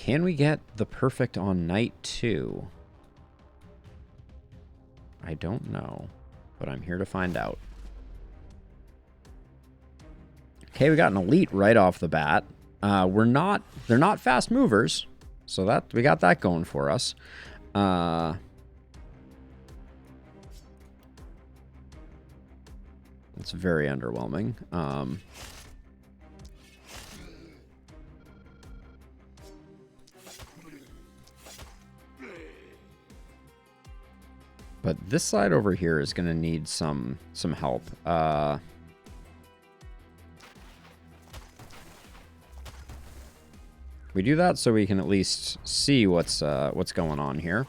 Can we get the perfect on night 2? I don't know, but I'm here to find out. Okay, we got an elite right off the bat. They're not fast movers, so that we got that going for us. It's very underwhelming. But this side over here is going to need some help. We do that so we can at least see what's going on here.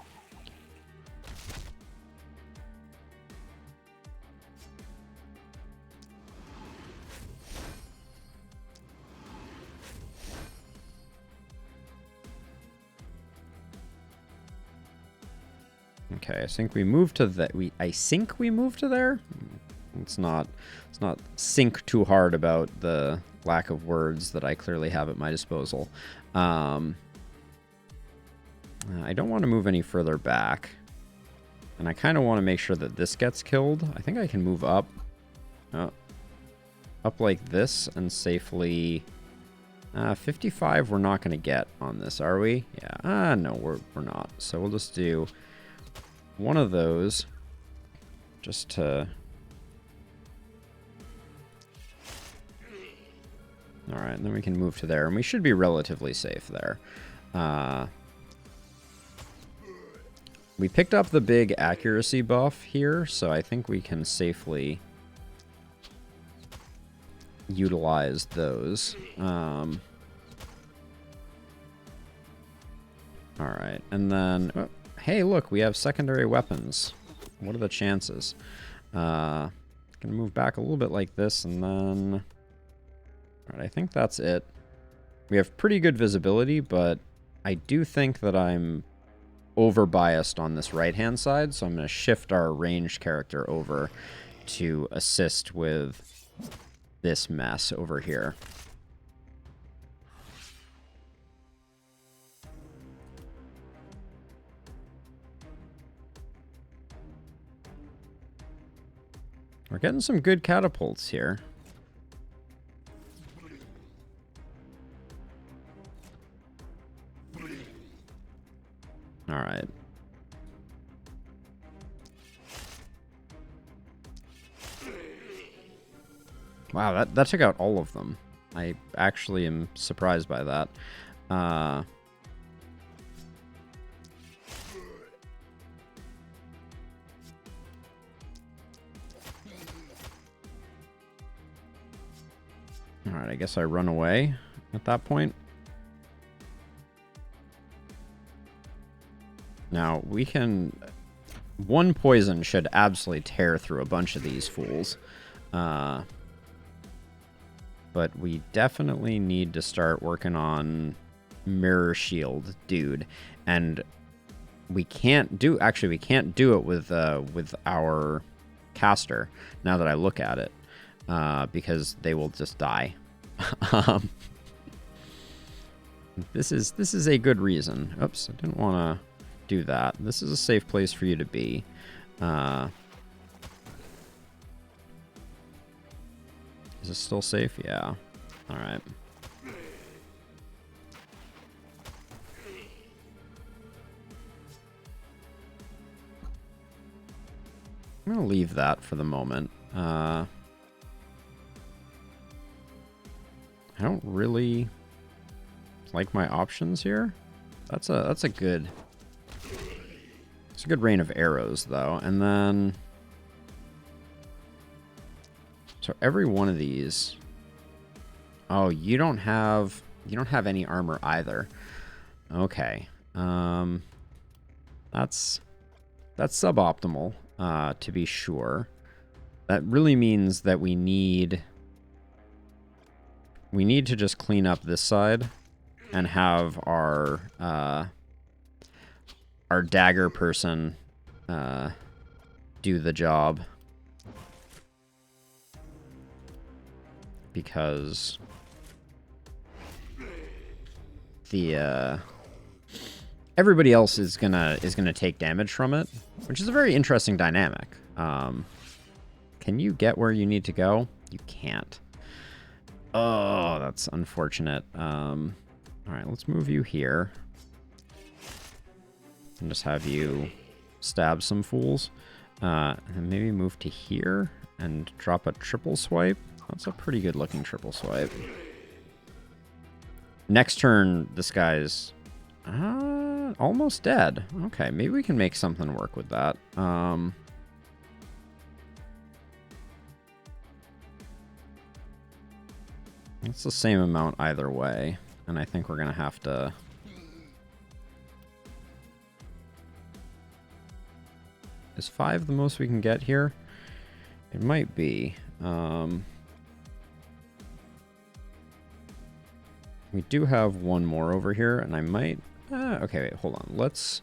Okay, I think we moved to that. I think we moved to there. It's not think too hard about the lack of words that I clearly have at my disposal. I don't want to move any further back, and I kind of want to make sure that this gets killed. I think I can move up like this and safely. 55 we're not going to get on this, are we? Yeah. No, we're not. So we'll just do one of those just to... Alright, and then we can move to there, and we should be relatively safe there. We picked up the big accuracy buff here, so I think we can safely utilize those. Alright, and then... Oh, hey, look, we have secondary weapons. What are the chances? Gonna move back a little bit like this, and then... Alright, I think that's it. We have pretty good visibility, but I do think that I'm over-biased on this right-hand side, so I'm going to shift our ranged character over to assist with this mess over here. We're getting some good catapults here. All right. Wow, that took out all of them. I actually am surprised by that. All right, I guess I run away at that point. Now, we can... One poison should absolutely tear through a bunch of these fools. But we definitely need to start working on Mirror Shield, dude. And we can't do... Actually, we can't do it with our caster, now that I look at it. Because they will just die. This is a good reason. Oops, I didn't want to do that. This is a safe place for you to be. Is this still safe? Yeah. All right. I'm gonna leave that for the moment. I don't really like my options here. That's a good... It's a good rain of arrows, though. And then... So every one of these... Oh, you don't have any armor either. Okay. That's suboptimal, to be sure. That really means that we need to just clean up this side and have our dagger person do the job, because the everybody else is gonna take damage from it, which is a very interesting dynamic. Can you get where you need to go? You can't. Oh, that's unfortunate. All right, let's move you here. And just have you stab some fools. And then maybe move to here and drop a triple swipe. That's a pretty good looking triple swipe. Next turn, this guy's almost dead. Okay, maybe we can make something work with that. It's the same amount either way, and I think we're gonna have to... Is 5 the most we can get here? It might be. We do have one more over here, and I might... okay, wait, hold on. Let's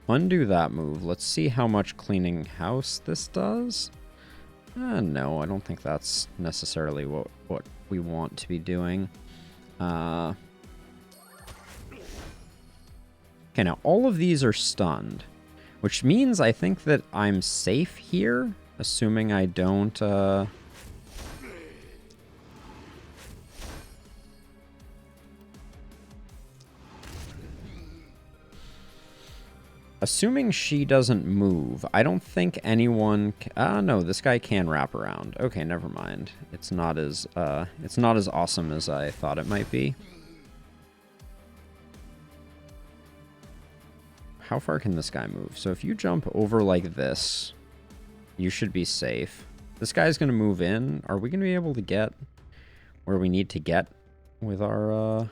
undo that move. Let's see how much cleaning house this does. No, I don't think that's necessarily what we want to be doing. Okay, now all of these are stunned, which means I think that I'm safe here, assuming I don't... Assuming she doesn't move, I don't think anyone... no, this guy can wrap around. Okay, never mind. It's not as awesome as I thought it might be. How far can this guy move? So if you jump over like this, you should be safe. This guy's going to move in. Are we going to be able to get where we need to get with our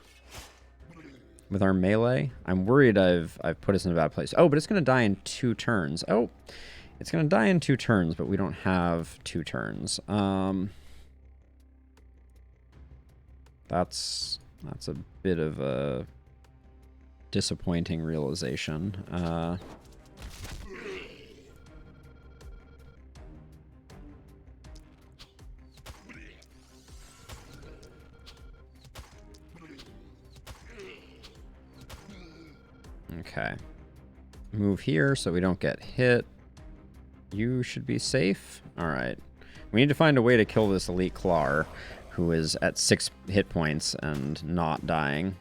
melee? I'm worried I've put us in a bad place. Oh, but it's going to die in 2 turns. Oh, it's going to die in 2 turns, but we don't have 2 turns. That's a bit of a disappointing realization. Okay. Move here so we don't get hit. You should be safe. Alright. We need to find a way to kill this elite Clar, who is at 6 hit points and not dying.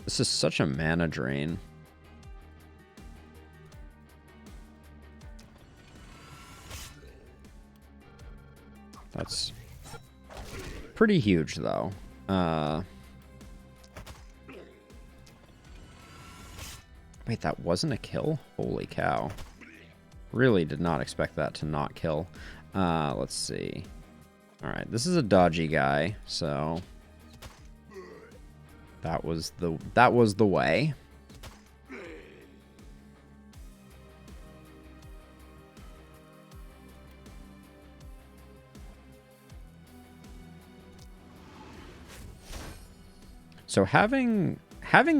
This is such a mana drain. That's pretty huge, though. Wait, that wasn't a kill? Holy cow. Really did not expect that to not kill. Let's see. Alright, this is a dodgy guy, so... That was the way. So having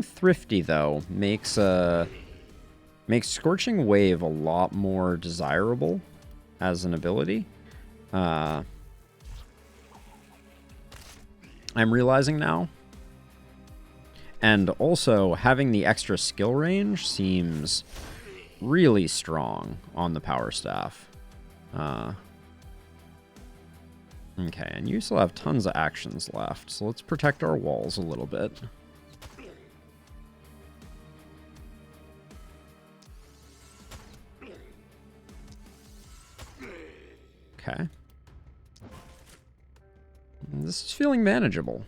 Thrifty though makes Scorching Wave a lot more desirable as an ability. I'm realizing now. And also, having the extra skill range seems really strong on the Power Staff. Okay, and you still have tons of actions left, so let's protect our walls a little bit. Okay. This is feeling manageable.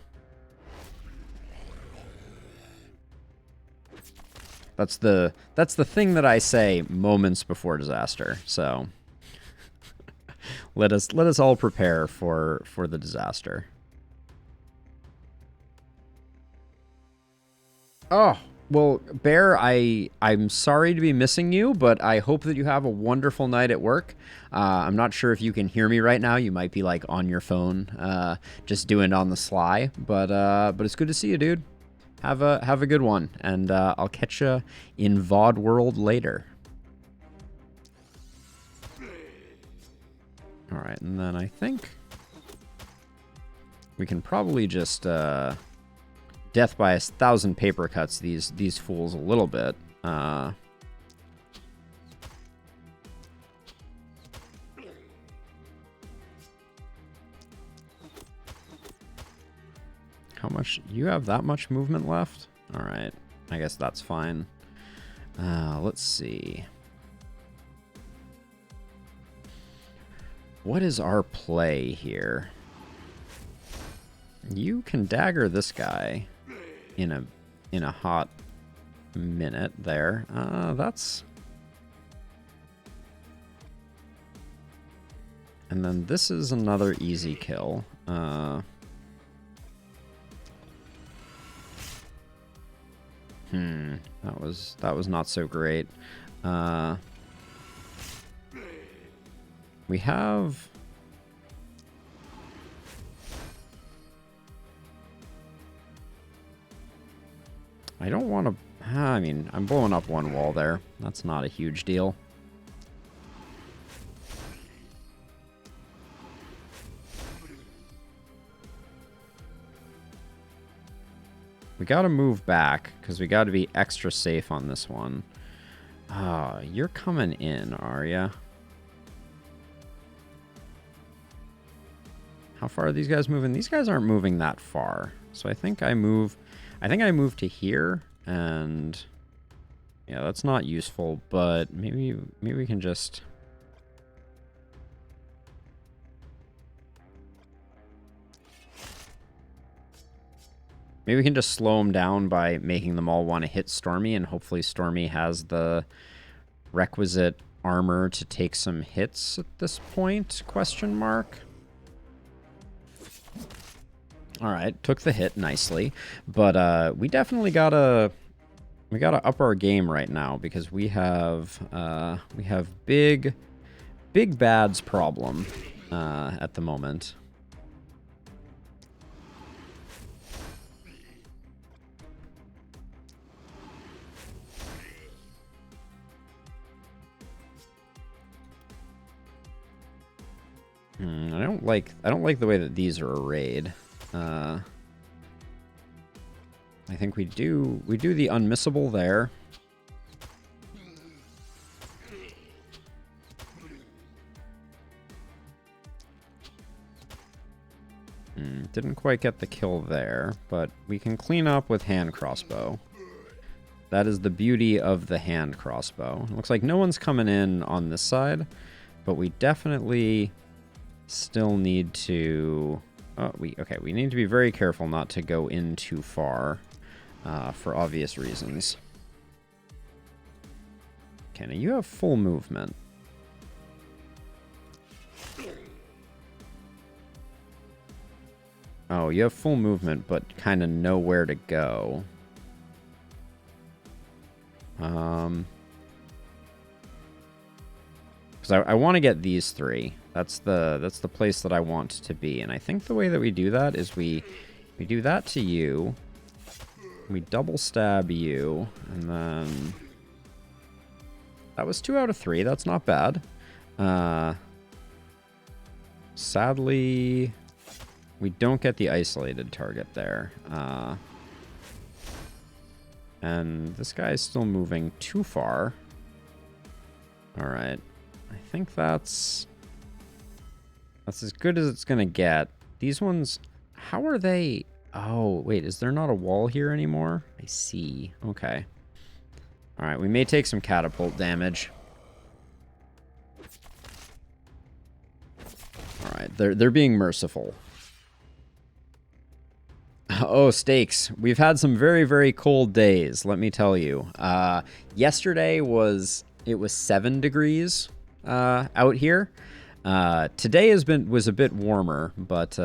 That's the thing that I say moments before disaster. So let us all prepare for the disaster. Oh, well, Bear, I'm sorry to be missing you, but I hope that you have a wonderful night at work. I'm not sure if you can hear me right now. You might be like on your phone, just doing it on the sly. But it's good to see you, dude. Have a good one, and I'll catch you in VOD world later. Alright, and then I think we can probably just death by 1,000 paper cuts these fools a little bit. How much? You have that much movement left? Alright, I guess that's fine. Let's see. What is our play here? You can dagger this guy in a hot minute there. That's... And then this is another easy kill. That was not so great. We have... I don't want to... I mean, I'm blowing up one wall there. That's not a huge deal. We gotta move back, because we gotta be extra safe on this one. You're coming in, are ya? How far are these guys moving? These guys aren't moving that far. So I think I move to here, and yeah, that's not useful, but maybe we can just... Maybe we can just slow them down by making them all want to hit Stormy, and hopefully Stormy has the requisite armor to take some hits at this point, question mark. Alright, took the hit nicely, but we definitely gotta up our game right now, because we have big bads problem at the moment. I don't like the way that these are arrayed. I think we do the unmissable there. Didn't quite get the kill there, but we can clean up with hand crossbow. That is the beauty of the hand crossbow. It looks like no one's coming in on this side, but we definitely still need to... we need to be very careful not to go in too far, for obvious reasons. Okay, now you have full movement. Oh, you have full movement, but kind of know where to go. Because I want to get these three. That's the place that I want to be, and I think the way that we do that is we do that to you. We double stab you, and then that was 2 out of 3. That's not bad. Sadly, we don't get the isolated target there. And this guy is still moving too far. All right, I think that's as good as it's gonna get. These ones, how are they? Oh, wait, is there not a wall here anymore? I see. Okay. All right, we may take some catapult damage. All right, they're being merciful. Oh, steaks. We've had some very, very cold days, let me tell you. Yesterday was 7 degrees out here. Today was a bit warmer, but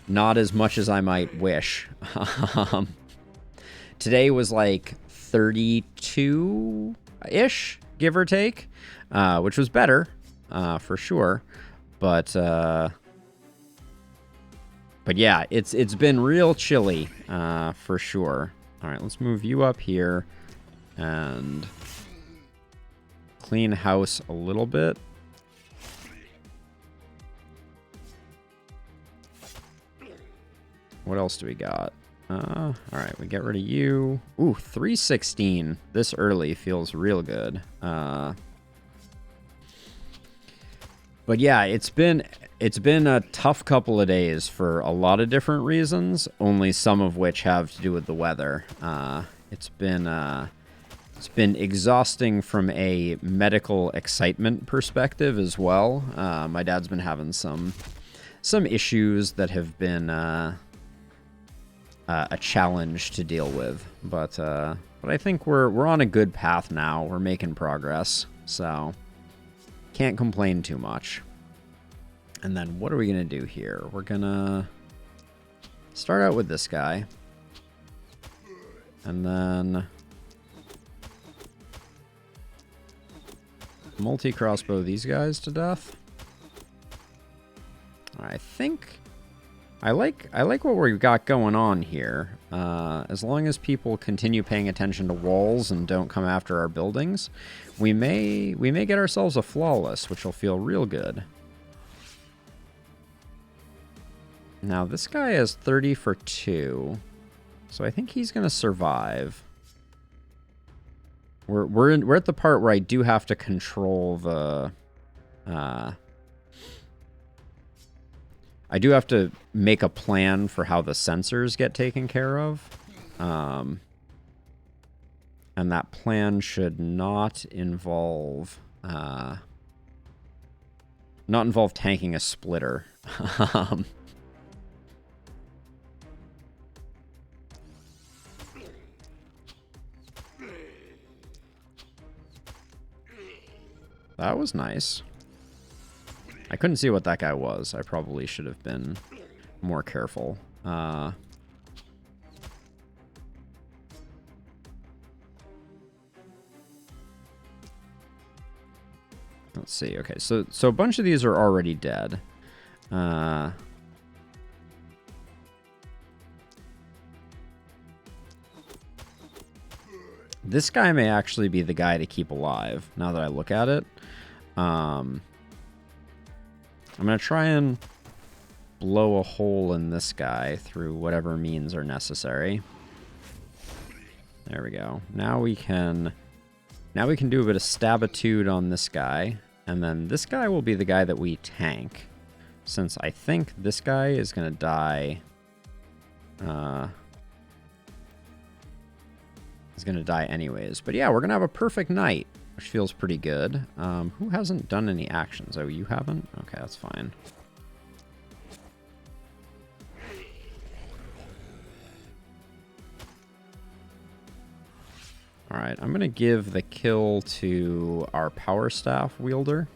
not as much as I might wish. Today was like 32-ish, give or take, which was better, for sure. But yeah, it's been real chilly, for sure. All right, let's move you up here and clean house a little bit. what else do we got? All right, we get rid of you. Ooh, 316 this early feels real good. But yeah, it's been a tough couple of days for a lot of different reasons, only some of which have to do with the weather. It's been exhausting from a medical excitement perspective as well. My dad's been having some issues that have been a challenge to deal with, but I think we're on a good path now. We're making progress, so can't complain too much. And then what are we gonna do here? We're gonna start out with this guy, and then multi-crossbow these guys to death. I think I like what we've got going on here. As long as people continue paying attention to walls and don't come after our buildings, we may get ourselves a flawless, which will feel real good. Now this guy has 30 for 2, so I think he's gonna survive. We're at the part where I do have to control the. I do have to make a plan for how the sensors get taken care of. And that plan should not involve tanking a splitter. That was nice. I couldn't see what that guy was. I probably should have been more careful. Let's see. Okay, so a bunch of these are already dead. This guy may actually be the guy to keep alive, now that I look at it. I'm going to try and blow a hole in this guy through whatever means are necessary. There we go. Now we can do a bit of stabitude on this guy, and then this guy will be the guy that we tank, since I think this guy is going to die. He's going to die anyways. But yeah, we're going to have a perfect night, which feels pretty good. Who hasn't done any actions? Oh, you haven't? Okay, that's fine. Alright, I'm going to give the kill to our power staff wielder.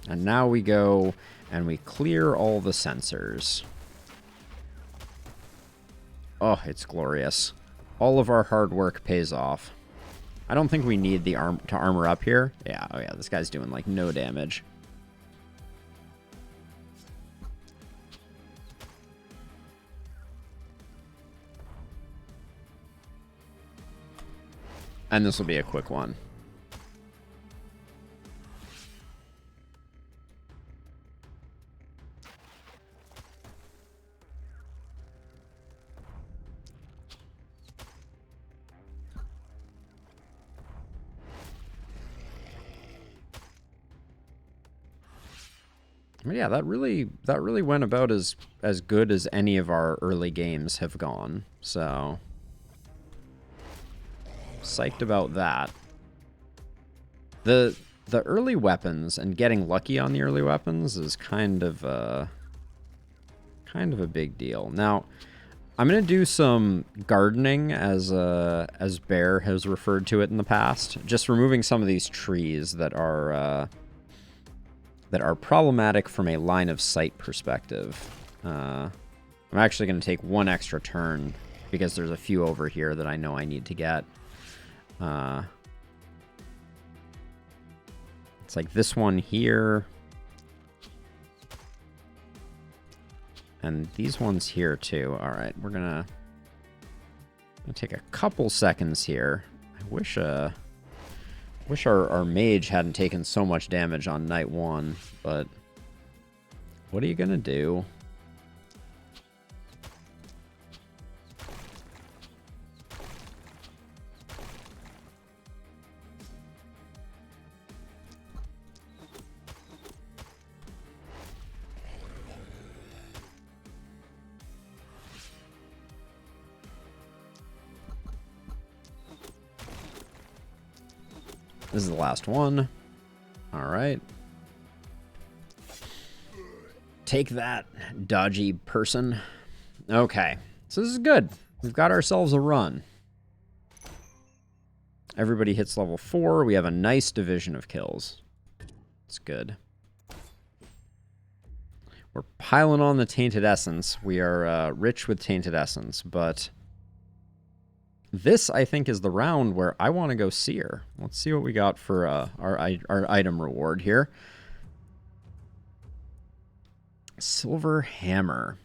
And now we go and we clear all the sensors. Oh, it's glorious. All of our hard work pays off. I don't think we need the to armor up here. Yeah, oh yeah, this guy's doing like no damage. And this will be a quick one. But yeah, that really went about as good as any of our early games have gone. So psyched about that. The early weapons and getting lucky on the early weapons is kind of a big deal. Now, I'm gonna do some gardening, as Bear has referred to it in the past. Just removing some of these trees that are problematic from a line of sight perspective. I'm actually going to take one extra turn because there's a few over here that I know I need to get. It's like this one here. And these ones here too. All right, we're gonna take a couple seconds here. I wish our mage hadn't taken so much damage on night one, but What are you gonna do? This is the last one. All right. Take that, dodgy person. Okay, so this is good. We've got ourselves a run. Everybody hits level 4. We have a nice division of kills. It's good. We're piling on the Tainted Essence. We are rich with Tainted Essence, but this, I think, is the round where I want to go Seer. Let's see what we got for our item reward here. Silver Hammer.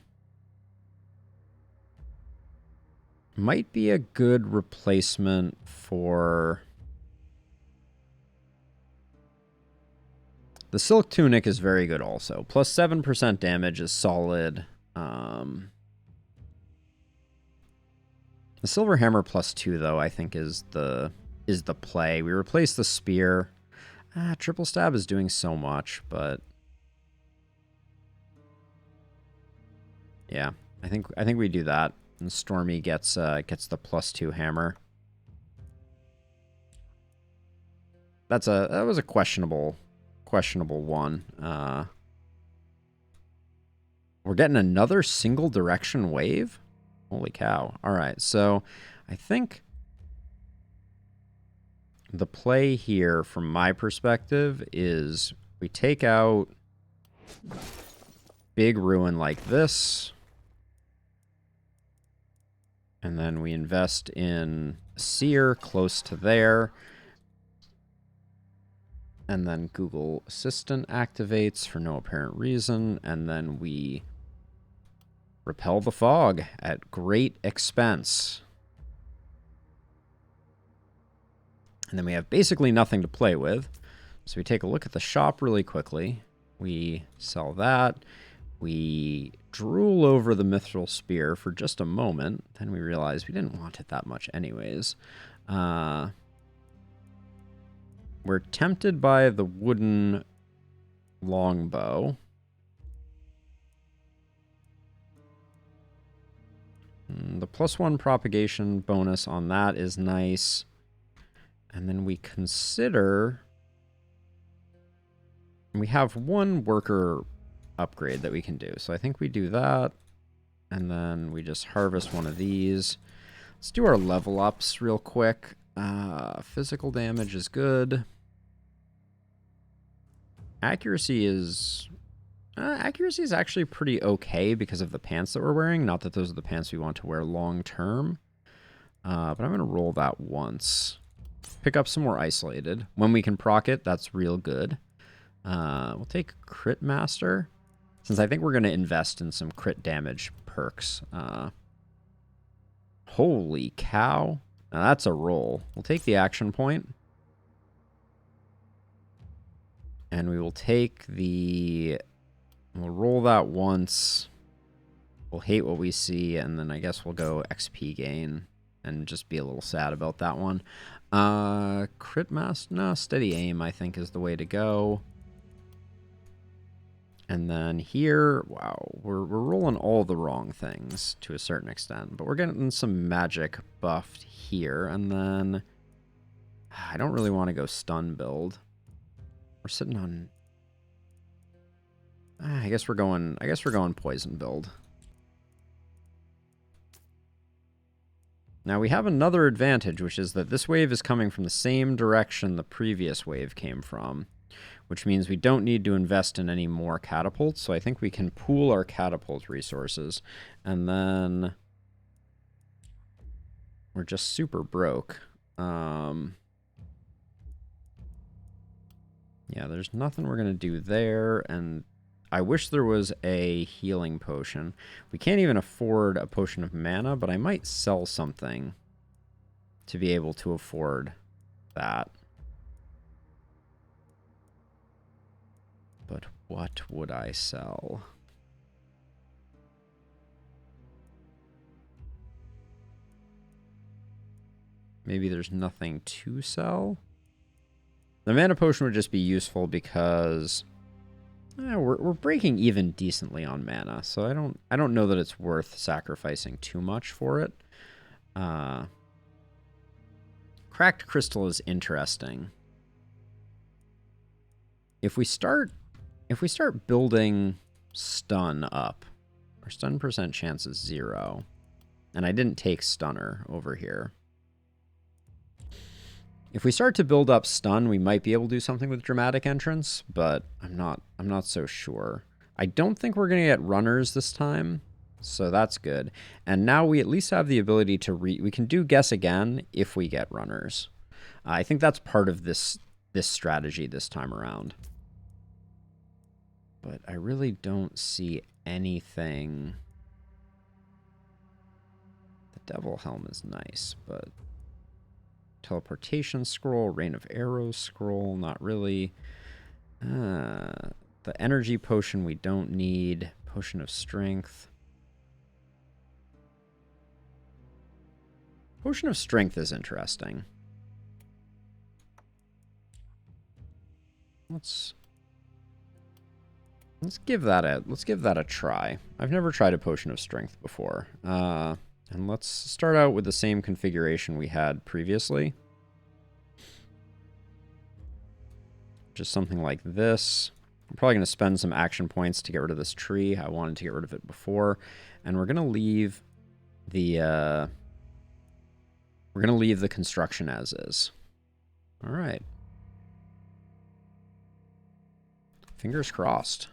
Might be a good replacement for... The Silk Tunic is very good also. Plus 7% damage is solid. The Silver Hammer plus 2, though, I think is the play. We replace the Spear. Triple Stab is doing so much, but... Yeah, I think we do that. And Stormy gets the plus 2 hammer. That was a questionable one. We're getting another single direction wave? Holy cow. All right, so I think the play here from my perspective is we take out big ruin like this, and then we invest in Seer close to there. And then Google Assistant activates for no apparent reason. And then we repel the fog at great expense. And then we have basically nothing to play with. So we take a look at the shop really quickly. We sell that. We drool over the Mithril Spear for just a moment. Then we realize we didn't want it that much anyways. We're tempted by the wooden longbow. The +1 propagation bonus on that is nice. And then we consider... We have one worker upgrade that we can do. So I think we do that. And then we just harvest one of these. Let's do our level ups real quick. Physical damage is good. Accuracy is actually pretty okay because of the pants that we're wearing. Not that those are the pants we want to wear long term. But I'm going to roll that once. Pick up some more isolated. When we can proc it, that's real good. We'll take Crit Master, since I think we're going to invest in some crit damage perks. Holy cow. Now that's a roll. We'll take the action point. And we will take the... We'll roll that once. We'll hate what we see, and then I guess we'll go XP gain and just be a little sad about that one. Crit Master? No, Steady Aim I think is the way to go. And then here, wow, we're rolling all the wrong things to a certain extent, but we're getting some magic buffed here. And then I don't really want to go stun build. We're sitting on... I guess we're going poison build. Now we have another advantage, which is that this wave is coming from the same direction the previous wave came from, which means we don't need to invest in any more catapults. So I think we can pool our catapult resources, and then we're just super broke. Yeah, there's nothing we're going to do there, and I wish there was a healing potion. We can't even afford a potion of mana, but I might sell something to be able to afford that. But what would I sell? maybe there's nothing to sell. The mana potion would just be useful because we're breaking even decently on mana, so I don't know that it's worth sacrificing too much for it. Cracked crystal is interesting. If we start building stun up, our stun percent chance is 0. And I didn't take stunner over here. If we start to build up stun, we might be able to do something with dramatic entrance, but I'm not so sure. I don't think we're going to get runners this time, so that's good. And now we at least have the ability to we can do guess again if we get runners. I think that's part of this strategy this time around. But I really don't see anything. The Devil Helm is nice, but teleportation scroll, Rain of Arrows scroll, not really. The energy potion we don't need. Potion of Strength. Potion of Strength is interesting. Let's give that a try. I've never tried a Potion of Strength before. And let's start out with the same configuration we had previously. Just something like this. I'm probably going to spend some action points to get rid of this tree. I wanted to get rid of it before. And we're going to leave the construction as is. All right. Fingers crossed.